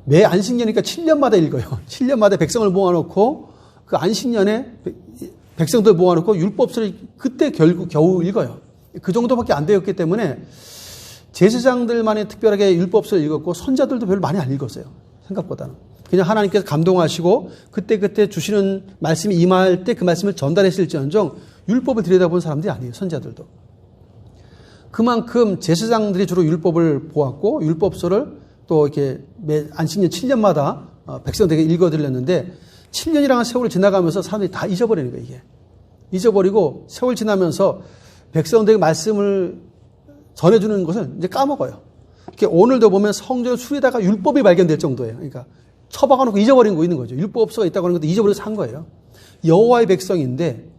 매 안식년이니까 7년마다 읽어요. 7년마다 백성을 모아놓고 그 안식년에 백성들 모아놓고 율법서를 그때 겨우 읽어요. 그 정도밖에 안 되었기 때문에 제사장들만이 특별하게 율법서를 읽었고 선자들도 별로 많이 안 읽었어요. 생각보다는. 그냥 하나님께서 감동하시고 그때그때 주시는 말씀이 임할 때 그 말씀을 전달했을지언정 율법을 들여다본 사람들이 아니에요. 선자들도. 그만큼 제사장들이 주로 율법을 보았고 율법서를 또 이렇게 안식년 7년마다 백성들에게 읽어드렸는데 7년이라는 세월을 지나가면서 사람들이 다 잊어버리는 거예요. 이게. 잊어버리고 세월 지나면서 백성들에게 말씀을 전해주는 것을 이제 까먹어요. 이렇게 오늘도 보면 성전 수리다가 율법이 발견될 정도예요. 그러니까 처박아놓고 잊어버린 거 있는 거죠. 율법서가 있다고 하는 것도 잊어버려서 산 거예요. 여호와의 백성인데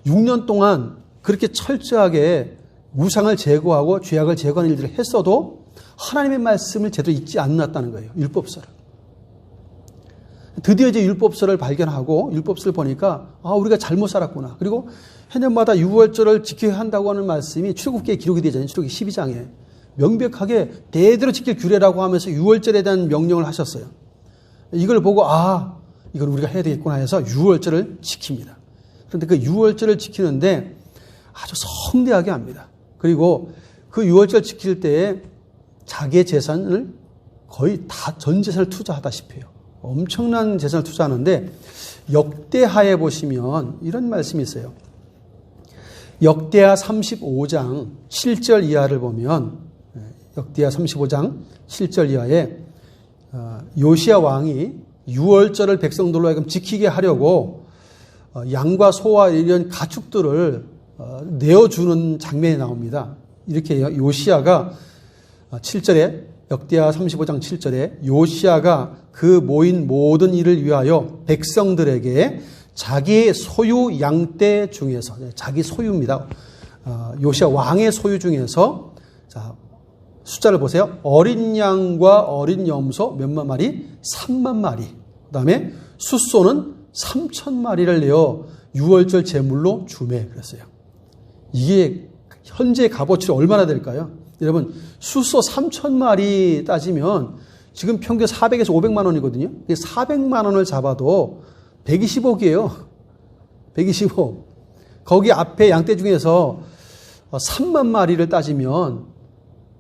6년 동안 그렇게 철저하게 우상을 제거하고 죄악을 제거하는 일들을 했어도 하나님의 말씀을 제대로 읽지 않았다는 거예요. 율법서를. 드디어 이제 율법서를 발견하고 율법서를 보니까 우리가 잘못 살았구나. 그리고 해년마다 유월절을 지켜야 한다고 하는 말씀이 출애굽기에 기록이 되잖아요. 출애굽기 12장에. 명백하게 대대로 지킬 규례라고 하면서 유월절에 대한 명령을 하셨어요. 이걸 보고 이걸 우리가 해야 되겠구나 해서 유월절을 지킵니다. 그런데 그 유월절을 지키는데 아주 성대하게 합니다. 그리고 그 유월절 지킬 때에 자기의 재산을 거의 다 전 재산을 투자하다시피 해요. 엄청난 재산을 투자하는데 역대하에 보시면 이런 말씀이 있어요. 역대하 35장 7절 이하를 보면 역대하 35장 7절 이하에 요시야 왕이 유월절을 백성들로 하여금 지키게 하려고 양과 소와 이런 가축들을 내어주는 장면이 나옵니다. 이렇게 요시야가 7절에 역대하 35장 7절에 요시야가 그 모인 모든 일을 위하여 백성들에게 자기의 소유 양떼 중에서 자기 소유입니다. 요시야 왕의 소유 중에서 자 숫자를 보세요. 어린 양과 어린 염소 몇만 마리? 3만 마리. 그다음에 숫소는 3,000마리를 내어 유월절 제물로 주매 그랬어요. 이게 현재 값어치로 얼마나 될까요? 여러분 숫소 3,000마리 따지면 지금 평균 400에서 500만 원이거든요. 400만 원을 잡아도 120억이에요. 120억. 거기 앞에 양떼 중에서 3만 마리를 따지면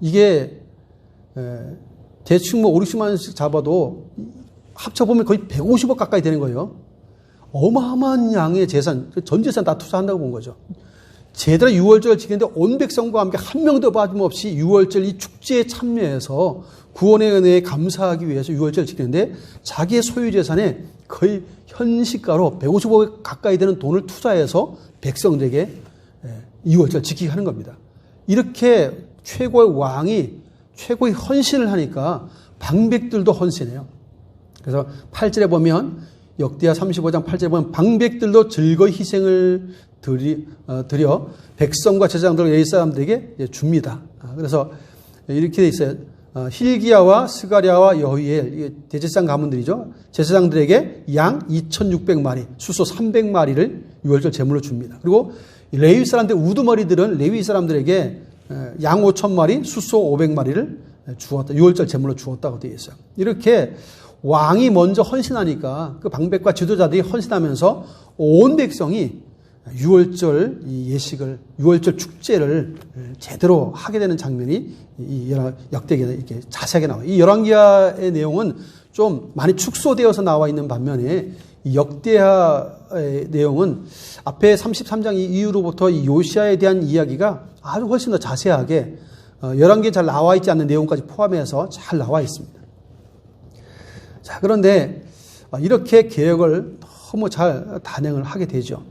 이게 대충 5, 60만 원씩 잡아도 합쳐보면 거의 150억 가까이 되는 거예요. 어마어마한 양의 재산, 전 재산 다 투자한다고 본 거죠. 제대로 유월절을 지키는데 온 백성과 함께 한 명도 빠짐없이 유월절 이 축제에 참여해서 구원의 은혜에 감사하기 위해서 유월절을 지키는데 자기의 소유 재산에 거의 현시가로 150억 가까이 되는 돈을 투자해서 백성들에게 유월절 지키게 하는 겁니다. 이렇게 최고의 왕이 최고의 헌신을 하니까 방백들도 헌신해요. 그래서 8절에 보면 역대하 35장 8절에 보면 방백들도 즐거이 희생을 드려 백성과 제사장들 예위 사람들에게 줍니다. 그래서 이렇게 돼 있어요. 힐기야와 스가랴와 여히엘 대제사장 가문들이죠. 제사장들에게 양 2,600마리, 숫소 300마리를 유월절 제물로 줍니다. 그리고 레위 사람들 우두머리들은 레위 사람들에게 양 5,000마리, 숫소 500마리를 주었다. 유월절 제물로 주었다고 되어 있어요. 이렇게 왕이 먼저 헌신하니까 그 방백과 지도자들이 헌신하면서 온 백성이 유월절 예식을, 유월절 축제를 제대로 하게 되는 장면이 이 역대기에 이렇게 자세하게 나와요. 이 열왕기하의 내용은 좀 많이 축소되어서 나와 있는 반면에 이 역대하의 내용은 앞에 33장 이후로부터 이 요시야에 대한 이야기가 아주 훨씬 더 자세하게 열왕기에 잘 나와 있지 않는 내용까지 포함해서 잘 나와 있습니다. 자, 그런데 이렇게 개혁을 너무 잘 단행을 하게 되죠.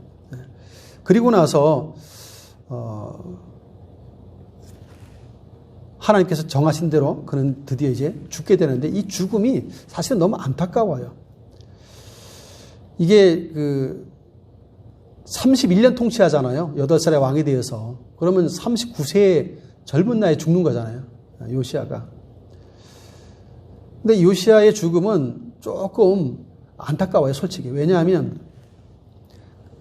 그리고 나서 하나님께서 정하신 대로 그는 드디어 이제 죽게 되는데 이 죽음이 사실은 너무 안타까워요. 이게 31년 통치하잖아요. 8살의 왕이 되어서. 그러면 39세의 젊은 나이에 죽는 거잖아요. 요시야가. 근데 요시야의 죽음은 조금 안타까워요, 솔직히. 왜냐하면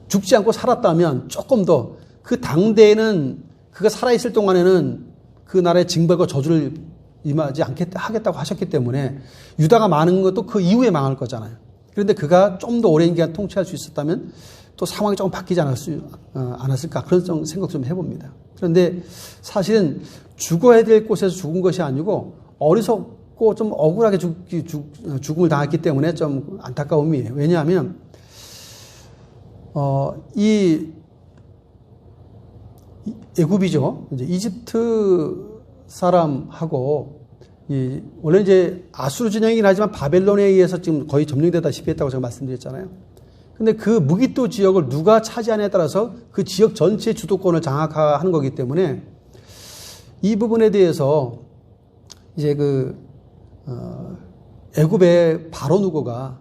죽지 않고 살았다면 조금 더 그 당대에는 그가 살아있을 동안에는 그 나라의 징벌과 저주를 임하지 하겠다고 하셨기 때문에 유다가 많은 것도 그 이후에 망할 거잖아요. 그런데 그가 좀 더 오랜 기간 통치할 수 있었다면 또 상황이 조금 바뀌지 않았을까 그런 생각 좀 해봅니다. 그런데 사실은 죽어야 될 곳에서 죽은 것이 아니고 어리석고 좀 억울하게 죽음을 당했기 때문에 좀 안타까움이에요. 왜냐하면 이 애굽이죠. 이제 이집트 사람하고 원래 이제 아수르 진영이긴 하지만 바벨론에 의해서 지금 거의 점령되다시피 했다고 제가 말씀드렸잖아요. 근데 그 무기토 지역을 누가 차지하냐에 따라서 그 지역 전체의 주도권을 장악하는 거기 때문에 이 부분에 대해서 이제 애굽의 바로 누고가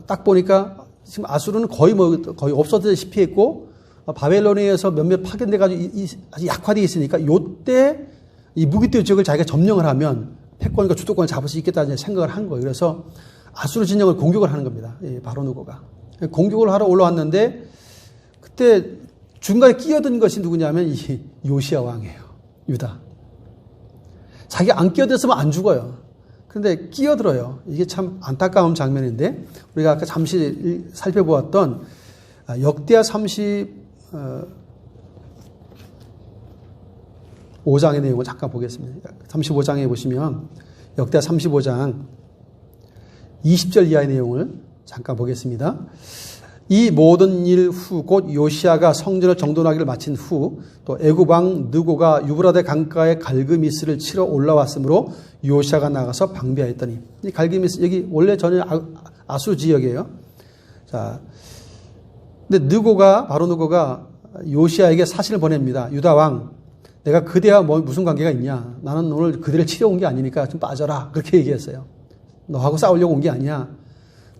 딱 보니까 지금 아수르는 거의 없어지다시피 했고 바벨론에 의해서 몇몇 파견돼가지고 아주 약화되어 있으니까 요때 이 무기토 지역을 자기가 점령을 하면 패권과 주도권을 잡을 수 있겠다는 생각을 한 거예요. 그래서 아수르 진영을 공격을 하는 겁니다. 바로 누고가. 공격을 하러 올라왔는데 그때 중간에 끼어든 것이 누구냐면 이 요시야 왕이에요. 유다. 자기가 안 끼어들었으면 안 죽어요. 그런데 끼어들어요. 이게 참 안타까운 장면인데 우리가 아까 잠시 살펴보았던 역대하 35장의 내용을 잠깐 보겠습니다. 35장에 보시면 역대하 35장 20절 이하의 내용을 잠깐 보겠습니다. 이 모든 일 후 곧 요시야가 성전을 정돈하기를 마친 후 또 애굽 왕 느고가 유브라데 강가에 갈그미스를 치러 올라왔으므로 요시야가 나가서 방비하였더니 이 갈그미스 여기 원래 전혀 아수르 지역이에요. 자, 근데 바로 느고가 요시야에게 사신을 보냅니다. 유다 왕, 내가 그대와 무슨 관계가 있냐? 나는 오늘 그대를 치러 온 게 아니니까 좀 빠져라. 그렇게 얘기했어요. 너하고 싸우려고 온 게 아니야.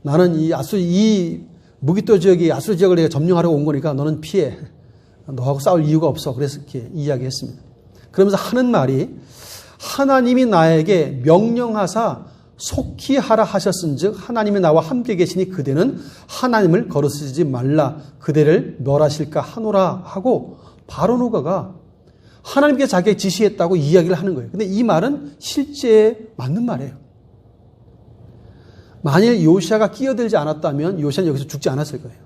나는 이 무기토 지역이 아수르 지역을 내가 점령하려고 온 거니까 너는 피해. 너하고 싸울 이유가 없어. 그래서 이렇게 이야기했습니다. 그러면서 하는 말이 하나님이 나에게 명령하사 속히 하라 하셨은즉 하나님이 나와 함께 계시니 그대는 하나님을 거스르지 말라. 그대를 멸하실까 하노라 하고 바로 누가가 하나님께 자기에게 지시했다고 이야기를 하는 거예요. 근데 이 말은 실제 맞는 말이에요. 만일 요시야가 끼어들지 않았다면 요시야는 여기서 죽지 않았을 거예요.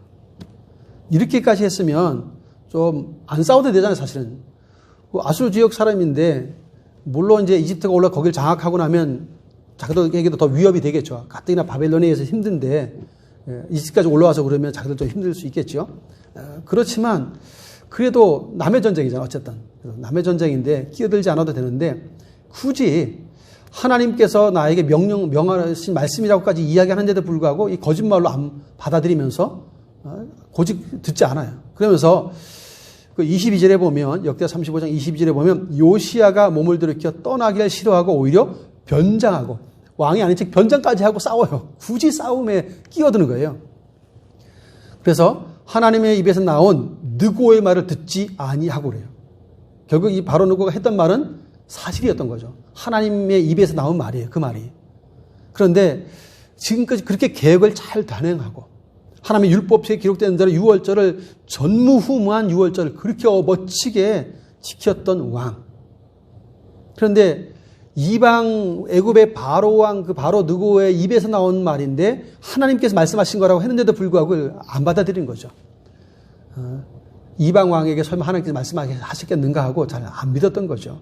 이렇게까지 했으면 좀 안 싸워도 되잖아요, 사실은. 아수르 지역 사람인데 물론 이제 이집트가 올라 거기를 장악하고 나면 자기들에게도 더 위협이 되겠죠. 가뜩이나 바벨론에 의해서 힘든데 이집트까지 올라와서 그러면 자기들 좀 힘들 수 있겠죠. 그렇지만 그래도 남의 전쟁이잖아요. 어쨌든 남의 전쟁인데 끼어들지 않아도 되는데 굳이 하나님께서 나에게 명하신 말씀이라고까지 이야기하는데도 불구하고 이 거짓말로 안 받아들이면서 고집 듣지 않아요. 그러면서 그 22절에 보면 역대 35장 22절에 보면 요시야가 몸을 들이켜 떠나기를 싫어하고 오히려 변장하고 왕이 아닌 척 변장까지 하고 싸워요. 굳이 싸움에 끼어드는 거예요. 그래서 하나님의 입에서 나온 느고의 말을 듣지 아니하고 그래요. 결국 이 바로 느고가 했던 말은 사실이었던 거죠. 하나님의 입에서 나온 말이에요. 그 말이. 그런데 지금까지 그렇게 계획을 잘 단행하고 하나님의 율법책에 기록된 대로 유월절을 전무후무한 유월절을 그렇게 멋지게 지켰던 왕. 그런데 이방 애굽의 바로 왕, 그 바로 느고의 입에서 나온 말인데 하나님께서 말씀하신 거라고 했는데도 불구하고 안 받아들인 거죠. 이방 왕에게 설마 하나님께서 말씀하셨겠는가 하고 잘 안 믿었던 거죠.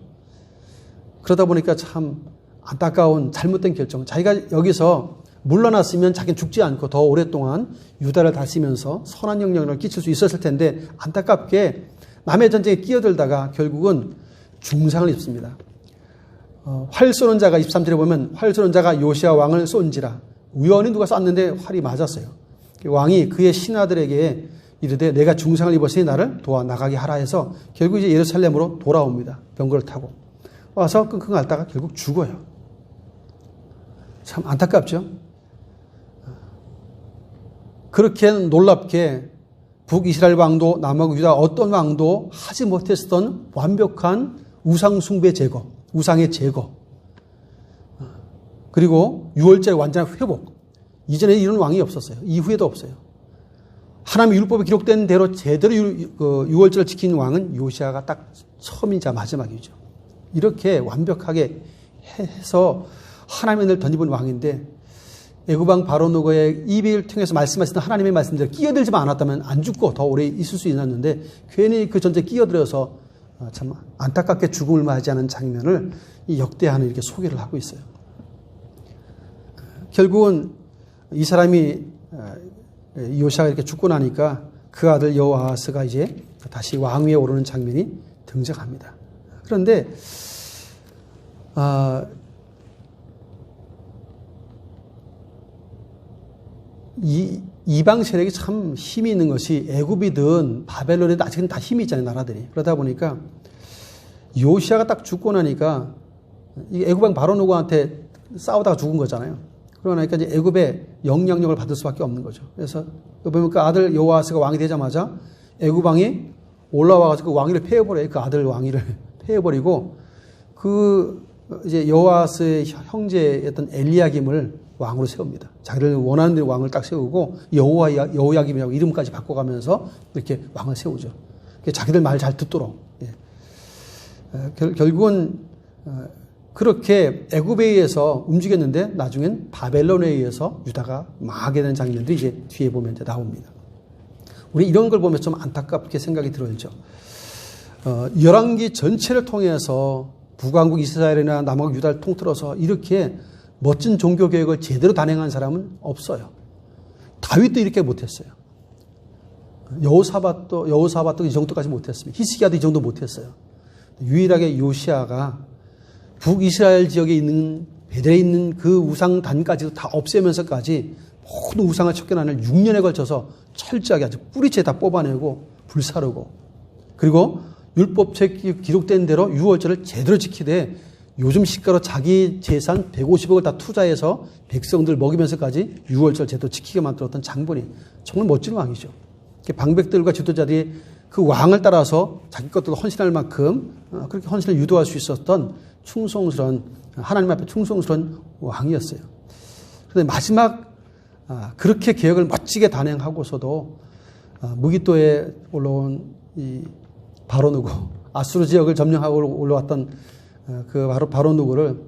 그러다 보니까 참 안타까운 잘못된 결정. 자기가 여기서 물러났으면 자기는 죽지 않고 더 오랫동안 유다를 다스리면서 선한 영향력을 끼칠 수 있었을 텐데 안타깝게 남의 전쟁에 끼어들다가 결국은 중상을 입습니다. 활 쏘는 자가 23절에 보면 활 쏘는 자가 요시야 왕을 쏜지라. 우연히 누가 쐈는데 활이 맞았어요. 왕이 그의 신하들에게 이르되 내가 중상을 입었으니 나를 도와 나가게 하라 해서 결국 이제 예루살렘으로 돌아옵니다. 병거를 타고. 와서 끙끙 앓다가 결국 죽어요. 참 안타깝죠? 그렇게 놀랍게 북이스라엘 왕도 남아국 유다 어떤 왕도 하지 못했던 완벽한 우상숭배 제거, 우상의 제거, 그리고 유월절 완전한 회복. 이전에 이런 왕이 없었어요. 이후에도 없어요. 하나님의 율법에 기록된 대로 제대로 유월절을 지킨 왕은 요시야가 딱 처음이자 마지막이죠. 이렇게 완벽하게 해서 하나님의 은혜를 덧입은 왕인데 애굽왕 바로 느고의 입을 통해서 말씀하시던 하나님의 말씀대로 끼어들지만 않았다면 안 죽고 더 오래 있을 수 있었는데 괜히 그 전쟁에 끼어들어서 참 안타깝게 죽음을 맞이하는 장면을 이 역대하는 이렇게 소개를 하고 있어요. 결국은 이 사람이 요시아가 이렇게 죽고 나니까 그 아들 여호아하스가 이제 다시 왕위에 오르는 장면이 등장합니다. 그런데 이방 세력이 참 힘이 있는 것이 애굽이든 바벨론이든 아직은 다 힘이 있잖아요, 나라들이. 그러다 보니까 요시아가 딱 죽고 나니까 이 애굽왕 바로누고한테 싸우다가 죽은 거잖아요. 그러니까 이제 애굽의 영향력을 받을 수밖에 없는 거죠. 그래서 보면 그 아들 여호아스가 왕이 되자마자 애굽왕이 올라와가지고 그 왕위를 폐해버려요. 그 아들 왕위를 폐해버리고 그 이제 여호아스의 형제였던 엘리야김을 왕으로 세웁니다. 자기를 원하는 대로 왕을 딱 세우고 여호야김이라고 이름까지 바꿔가면서 이렇게 왕을 세우죠. 자기들 말 잘 듣도록. 결국은 그렇게 애굽에 의해서 움직였는데 나중엔 바벨론에 의해서 유다가 망하게 되는 장면들이 이제 뒤에 보면 이제 나옵니다. 우리 이런 걸 보면 좀 안타깝게 생각이 들어요. 열왕기 전체를 통해서 북왕국 이스라엘이나 남왕국 유다를 통틀어서 이렇게 멋진 종교개혁을 제대로 단행한 사람은 없어요. 다윗도 이렇게 못했어요. 여호사밧도 이 정도까지 못했습니다. 히스기야도 이 정도 못했어요. 유일하게 요시아가 북이스라엘 지역에 있는 베델에 있는 그 우상단까지도 다 없애면서까지 모든 우상을 쫓겨나는 6년에 걸쳐서 철저하게 아주 뿌리째 다 뽑아내고 불사르고 그리고 율법책에 기록된 대로 6월절을 제대로 지키되 요즘 시가로 자기 재산 150억을 다 투자해서 백성들 먹이면서까지 6월절 제대로 지키게 만들었던 장본이 정말 멋진 왕이죠. 방백들과 지도자들이 그 왕을 따라서 자기 것들을 헌신할 만큼 그렇게 헌신을 유도할 수 있었던 충성스러운 하나님 앞에 충성스러운 왕이었어요. 그런데 마지막 그렇게 개혁을 멋지게 단행하고서도 무기또에 올라온 이 바로누고 아수르 지역을 점령하고 올라왔던 그 바로누고를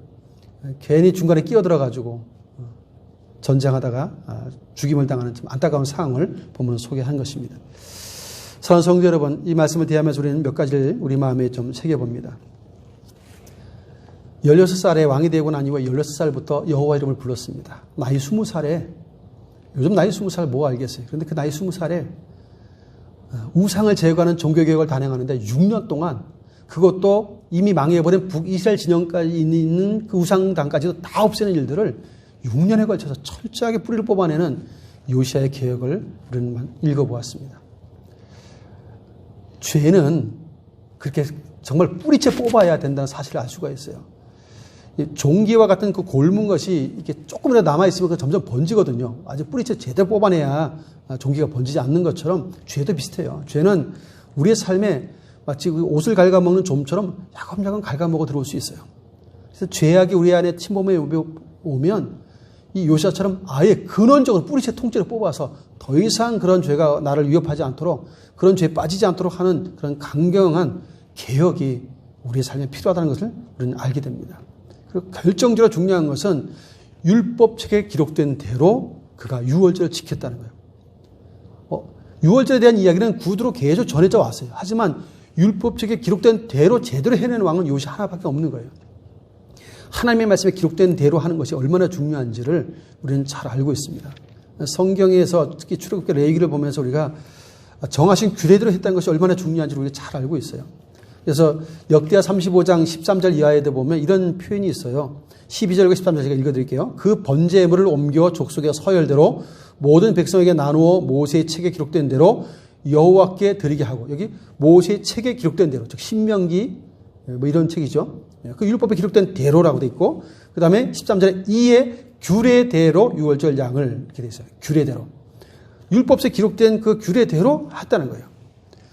괜히 중간에 끼어들어가지고 전쟁하다가 죽임을 당하는 좀 안타까운 상황을 본문은 소개한 것입니다. 사랑하는 성도 여러분, 이 말씀을 대하면서 우리는 몇 가지를 우리 마음에 좀 새겨봅니다. 16살에 왕이 되고 난 이후에 16살부터 여호와 이름을 불렀습니다. 나이 20살에 요즘 나이 20살 뭐 알겠어요. 그런데 그 나이 20살에 우상을 제거하는 종교개혁을 단행하는데 6년 동안 그것도 이미 망해버린 북이스라엘 진영까지 있는 그 우상당까지도 다 없애는 일들을 6년에 걸쳐서 철저하게 뿌리를 뽑아내는 요시아의 개혁을 우리는 읽어보았습니다. 죄는 그렇게 정말 뿌리째 뽑아야 된다는 사실을 알 수가 있어요. 종기와 같은 그 곪은 것이 이렇게 조금이라도 남아있으면 점점 번지거든요. 아주 뿌리째 제대로 뽑아내야 종기가 번지지 않는 것처럼 죄도 비슷해요. 죄는 우리의 삶에 마치 옷을 갉아먹는 좀처럼 야금야금 갉아먹어 들어올 수 있어요. 그래서 죄악이 우리 안에 침범해 오면 이 요시아처럼 아예 근원적으로 뿌리째 통째로 뽑아서 더 이상 그런 죄가 나를 위협하지 않도록 그런 죄에 빠지지 않도록 하는 그런 강경한 개혁이 우리의 삶에 필요하다는 것을 우리는 알게 됩니다. 그리고 결정적으로 중요한 것은 율법책에 기록된 대로 그가 6월절을 지켰다는 거예요. 6월절에 대한 이야기는 구두로 계속 전해져 왔어요. 하지만 율법책에 기록된 대로 제대로 해내는 왕은 요시 하나밖에 없는 거예요. 하나님의 말씀에 기록된 대로 하는 것이 얼마나 중요한지를 우리는 잘 알고 있습니다. 성경에서 특히 출애굽기 레위기를 보면서 우리가 정하신 규례대로 했다는 것이 얼마나 중요한지를 우리가 잘 알고 있어요. 그래서 역대하 35장 13절 이하에도 보면 이런 표현이 있어요. 12절과 13절 제가 읽어드릴게요. 그 번제물을 옮겨 족속의 서열대로 모든 백성에게 나누어 모세의 책에 기록된 대로 여호와께 드리게 하고, 여기 모세의 책에 기록된 대로, 즉 신명기 뭐 이런 책이죠. 그 율법에 기록된 대로라고 돼 있고, 그 다음에 13절에 이에 규례대로 6월절 양을 이렇게 돼 있어요. 규례대로. 율법에 기록된 그 규례대로 했다는 거예요.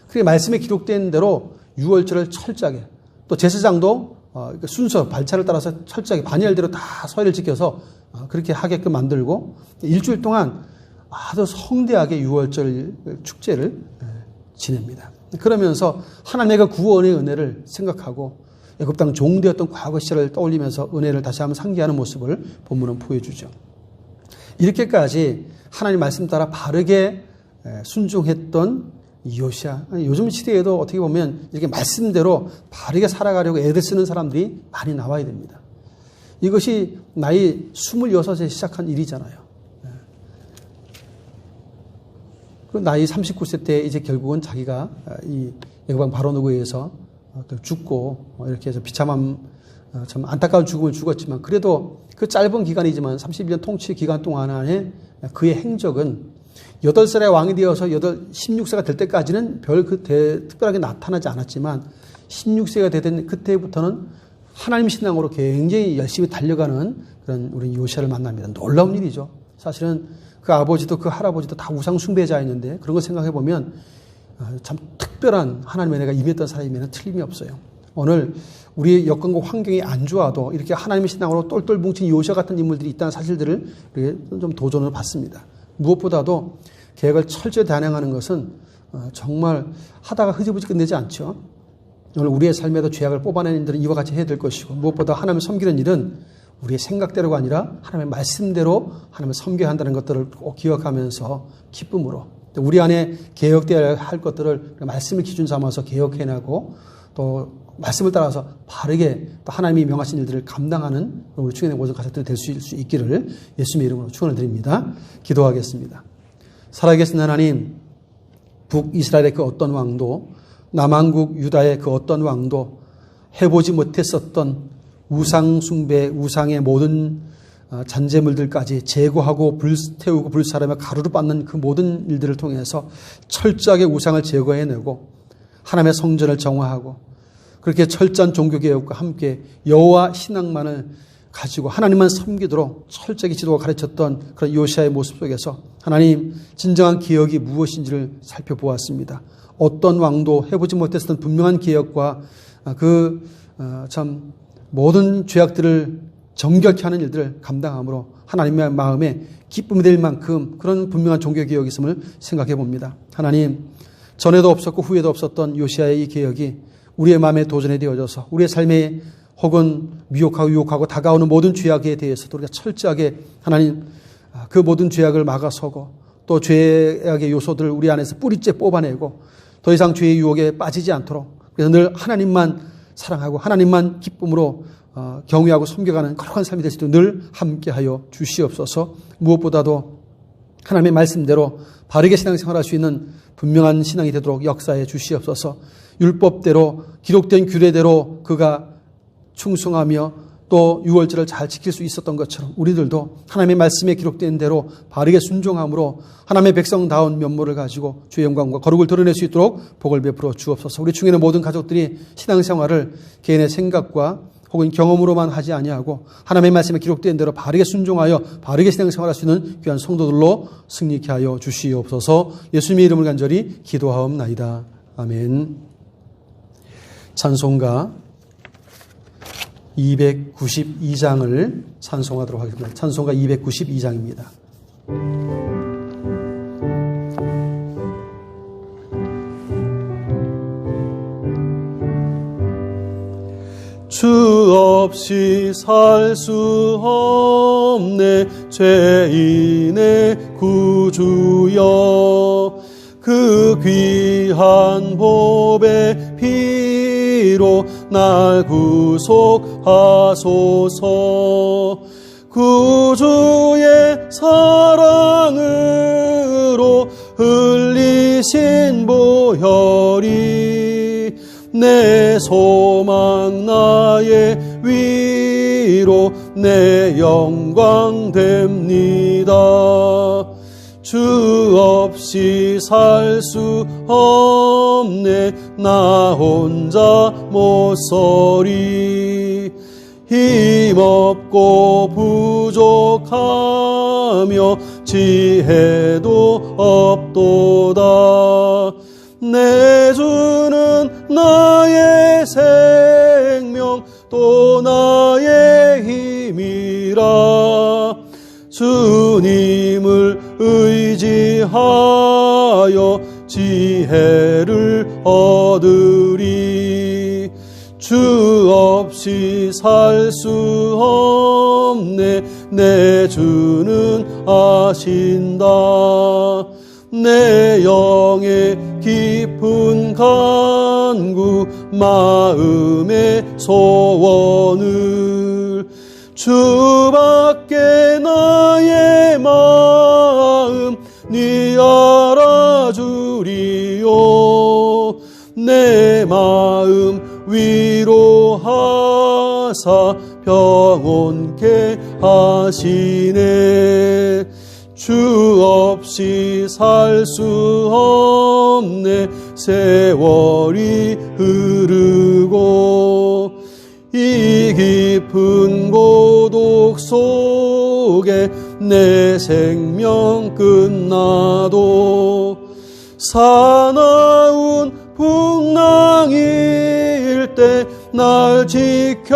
그게 말씀에 기록된 대로 6월절을 철저하게, 또 제사장도 순서 발차를 따라서 철저하게 반열대로 다 서열을 지켜서 그렇게 하게끔 만들고 일주일 동안 아주 성대하게 6월절 축제를 지냅니다. 그러면서 하나님의 그 구원의 은혜를 생각하고 애굽 땅 종되었던 과거 시절을 떠올리면서 은혜를 다시 한번 상기하는 모습을 본문은 보여주죠. 이렇게까지 하나님 말씀 따라 바르게 순종했던 요시야. 요즘 시대에도 어떻게 보면 이렇게 말씀대로 바르게 살아가려고 애들 쓰는 사람들이 많이 나와야 됩니다. 이것이 나이 26에 시작한 일이잖아요. 그리고 나이 39세 때 이제 결국은 자기가 이 예고방 바로누구에 의해서 죽고 이렇게 해서 비참한 참 안타까운 죽음을 죽었지만 그래도 그 짧은 기간이지만 31년 통치 기간 동안 안에 그의 행적은 8살의 왕이 되어서 16세가 될 때까지는 별 특별하게 나타나지 않았지만 16세가 되던 그때부터는 하나님 신앙으로 굉장히 열심히 달려가는 그런 우리 요시야를 만납니다. 놀라운 일이죠. 사실은 그 아버지도 그 할아버지도 다 우상 숭배자였는데 그런 걸 생각해 보면 참 특별한 하나님의 은혜가 임했던 사람이면 틀림이 없어요. 오늘 우리의 여건과 환경이 안 좋아도 이렇게 하나님의 신앙으로 똘똘 뭉친 요시야 같은 인물들이 있다는 사실들을 좀 도전을 받습니다. 무엇보다도 계획을 철저히 단행하는 것은 정말 하다가 흐지부지 끝내지 않죠. 오늘 우리의 삶에도 죄악을 뽑아내는 일들은 이와 같이 해야 될 것이고 무엇보다 하나님을 섬기는 일은 우리의 생각대로가 아니라 하나님의 말씀대로 하나님을 섬겨야 한다는 것들을 꼭 기억하면서 기쁨으로 우리 안에 개혁되어야 할 것들을 말씀을 기준 삼아서 개혁해나고 또 말씀을 따라서 바르게 또 하나님이 명하신 일들을 감당하는 우리 충현의 모든 가족들이 될 수 있기를 예수님의 이름으로 축원을 드립니다. 기도하겠습니다. 살아계신 하나님, 북이스라엘의 그 어떤 왕도 남한국 유다의 그 어떤 왕도 해보지 못했었던 우상 숭배, 우상의 모든 잔재물들까지 제거하고 불태우고 불사르며 가루로 빻는 그 모든 일들을 통해서 철저하게 우상을 제거해내고 하나님의 성전을 정화하고 그렇게 철저한 종교개혁과 함께 여호와 신앙만을 가지고 하나님만 섬기도록 철저하게 지도가 가르쳤던 그런 요시야의 모습 속에서 하나님 진정한 개혁이 무엇인지를 살펴보았습니다. 어떤 왕도 해보지 못했던 분명한 개혁과 참 모든 죄악들을 정결케 하는 일들을 감당함으로 하나님의 마음에 기쁨이 될 만큼 그런 분명한 종교개혁이 있음을 생각해 봅니다. 하나님, 전에도 없었고 후에도 없었던 요시야의 이 개혁이 우리의 마음에 도전이 되어져서 우리의 삶에 혹은 미혹하고 유혹하고 다가오는 모든 죄악에 대해서도 우리가 철저하게 하나님 그 모든 죄악을 막아서고 또 죄악의 요소들을 우리 안에서 뿌리째 뽑아내고 더 이상 죄의 유혹에 빠지지 않도록 그래서 늘 하나님만 사랑하고 하나님만 기쁨으로 경외하고 섬겨가는 거룩한 삶이 될 수 있도록 늘 함께하여 주시옵소서. 무엇보다도 하나님의 말씀대로 바르게 신앙생활할 수 있는 분명한 신앙이 되도록 역사해 주시옵소서. 율법대로 기록된 규례대로 그가 충성하며 또 유월절을 잘 지킬 수 있었던 것처럼 우리들도 하나님의 말씀에 기록된 대로 바르게 순종함으로 하나님의 백성다운 면모를 가지고 주의 영광과 거룩을 드러낼 수 있도록 복을 베풀어 주옵소서. 우리 중에는 모든 가족들이 신앙생활을 개인의 생각과 혹은 경험으로만 하지 아니하고 하나님의 말씀에 기록된 대로 바르게 순종하여 바르게 신앙생활할 수 있는 귀한 성도들로 승리케 하여 주시옵소서. 예수님의 이름을 간절히 기도하옵나이다. 아멘. 찬송가 292장을 찬송하도록 하겠습니다. 찬송가 292장입니다. 주 없이 살 수 없네 죄인의 구주여 그 귀한 보배 피로 날 구속하소서. 구주의 사랑으로 흘리신 보혈이 내 소망 나의 위로 내 영광 됩니다. 주 없이 살 수 없네 나 혼자 못 서리. 힘없고 부족하며 지혜도 없도다. 내 주는 나의 생명 또 나의 힘이라. 주님을 의지하여 지혜를 얻으리. 주 없이 살 수 없네 내 주는 아신다. 내 영의 깊은 간구 마음의 소원을 주밖에 나의 마음 네 알아주리요. 내 마음 위로하사 평온케 하시네. 주 없이 살 수 없네. 세월이 흐르고 이 깊은 고독 속에 내 생명 끝나도 사나운 풍랑일 때 날 지켜주시니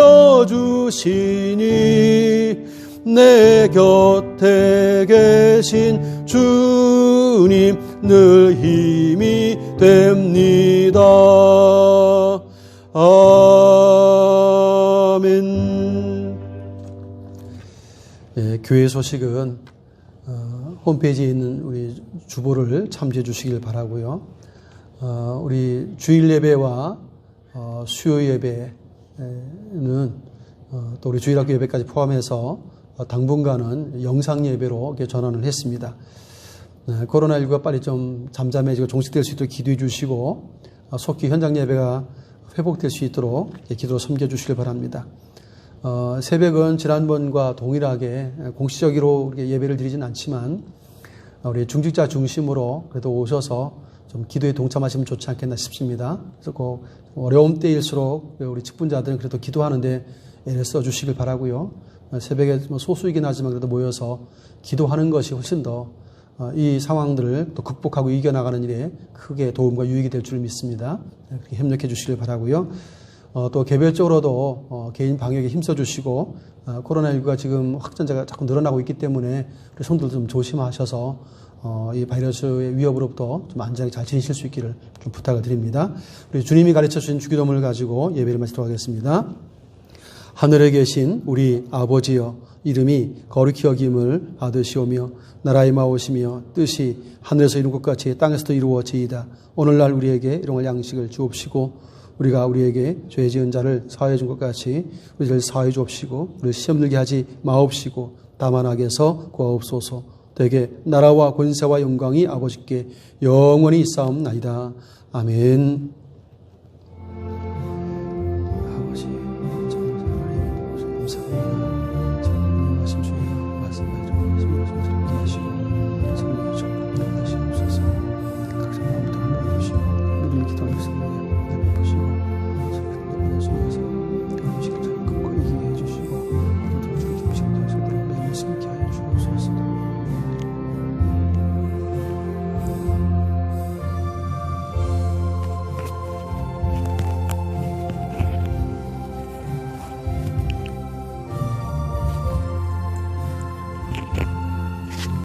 내 곁에 계신 주님 늘 힘이 됩니다. 아멘. 예, 교회 소식은 홈페이지에 있는 우리 주보를 참조해 주시길 바라고요. 우리 주일 예배와 수요 예배는 또 우리 주일학교 예배까지 포함해서 당분간은 영상 예배로 이렇게 전환을 했습니다. 코로나19가 빨리 좀 잠잠해지고 종식될 수 있도록 기도해 주시고 속히 현장 예배가 회복될 수 있도록 기도로 섬겨주시길 바랍니다. 새벽은 지난번과 동일하게 공식적으로 예배를 드리진 않지만 우리 중직자 중심으로 그래도 오셔서 좀 기도에 동참하시면 좋지 않겠나 싶습니다. 그래서 그 어려움 때일수록 우리 직분자들은 그래도 기도하는데 애를 써주시길 바라고요. 새벽에 소수이긴 하지만 그래도 모여서 기도하는 것이 훨씬 더 이 상황들을 또 극복하고 이겨나가는 일에 크게 도움과 유익이 될 줄 믿습니다. 그렇게 협력해 주시길 바라고요. 또 개별적으로도 개인 방역에 힘써 주시고 코로나19가 지금 확진자가 자꾸 늘어나고 있기 때문에 우리 성도들 좀 조심하셔서 이 바이러스의 위협으로부터 좀 안전하게 잘 지내실 수 있기를 좀 부탁을 드립니다. 우리 주님이 가르쳐 주신 주기도문을 가지고 예배를 마치도록 하겠습니다. 하늘에 계신 우리 아버지여, 이름이 거룩히 여김을 받으시오며 나라의 마오시며 뜻이 하늘에서 이룬 것 같이 땅에서도 이루어지이다. 오늘날 우리에게 일용할 양식을 주옵시고 우리가 우리에게 죄 지은 자를 사하여 준 것 같이 우리를 사하여 주옵시고 우리를 시험 들게 하지 마옵시고 다만 악에서 구하옵소서. 되게 나라와 권세와 영광이 아버지께 영원히 있사옵나이다. 아멘. 아버지, 감사합니다.